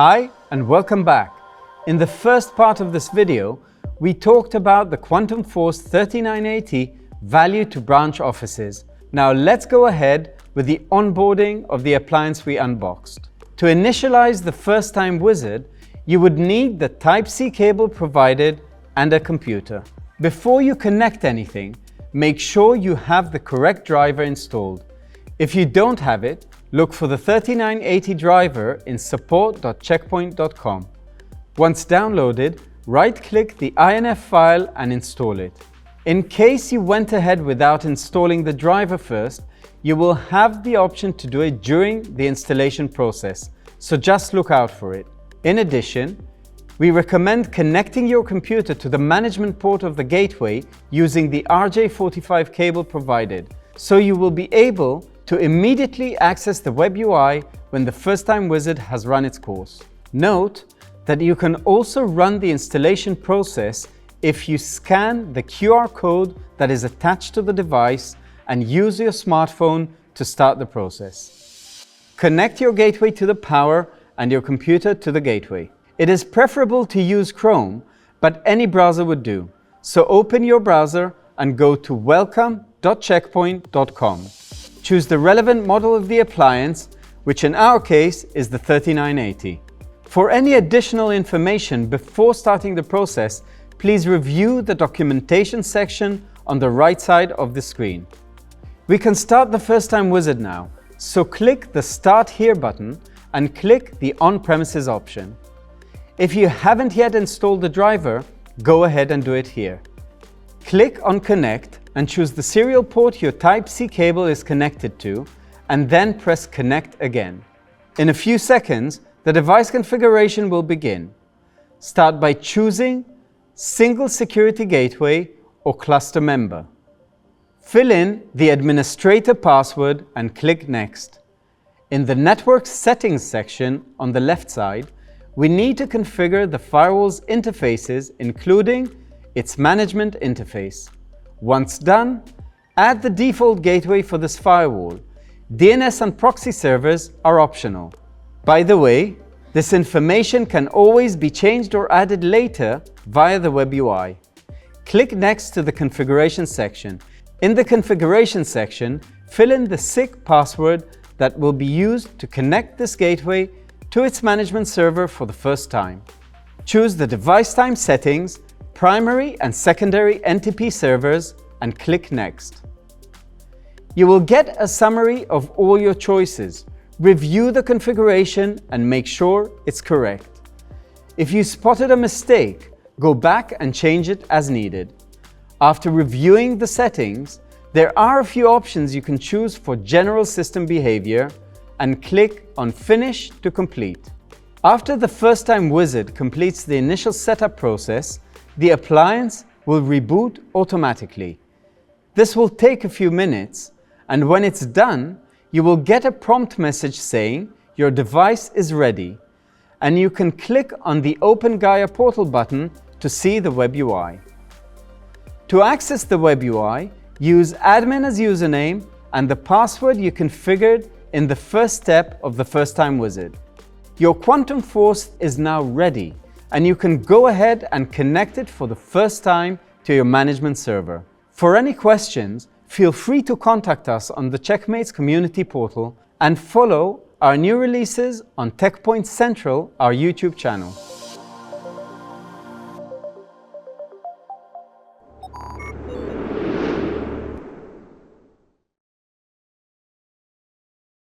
Hi and welcome back. In the first part of this video, we talked about the Quantum Force 3980 value to branch offices. Now let's go ahead with the onboarding of the appliance we unboxed. To initialize the first-time wizard, you would need the Type-C cable provided and a computer. Before you connect anything, make sure you have the correct driver installed. If you don't have it, look for the 3980 driver in support.checkpoint.com. Once downloaded, right-click the INF file and install it. In case you went ahead without installing the driver first, you will have the option to do it during the installation process, so just look out for it. In addition, we recommend connecting your computer to the management port of the gateway using the RJ45 cable provided, so you will be able to immediately access the web UI when the first-time wizard has run its course. Note that you can also run the installation process if you scan the QR code that is attached to the device and use your smartphone to start the process. Connect your gateway to the power and your computer to the gateway. It is preferable to use Chrome, but any browser would do. So open your browser and go to welcome.checkpoint.com. Choose the relevant model of the appliance, which in our case is the 3980. For any additional information before starting the process, please review the documentation section on the right side of the screen. We can start the first-time wizard now, so click the Start Here button and click the On-Premises option. If you haven't yet installed the driver, go ahead and do it here. Click on Connect and choose the serial port your Type-C cable is connected to, and then press Connect again. In a few seconds, the device configuration will begin. Start by choosing Single Security Gateway or Cluster Member. Fill in the administrator password and click Next. In the Network Settings section on the left side, we need to configure the firewall's interfaces, including its management interface. Once done, add the default gateway for this firewall. DNS and proxy servers are optional. By the way, this information can always be changed or added later via the web UI. Click Next to the Configuration section. In the Configuration section, fill in the SIG password that will be used to connect this gateway to its management server for the first time. Choose the device time settings, primary and secondary NTP servers, and click Next. You will get a summary of all your choices. Review the configuration and make sure it's correct. If you spotted a mistake, go back and change it as needed. After reviewing the settings, there are a few options you can choose for general system behavior and click on Finish to complete. After the first-time wizard completes the initial setup process, the appliance will reboot automatically. This will take a few minutes, and when it's done, you will get a prompt message saying your device is ready, and you can click on the Open Gaia Portal button to see the web UI. To access the web UI, use admin as username and the password you configured in the first step of the first-time wizard. Your Quantum Force is now ready, and you can go ahead and connect it for the first time to your management server. For any questions, feel free to contact us on the Checkmates community portal and follow our new releases on TechPoint Central, our YouTube channel.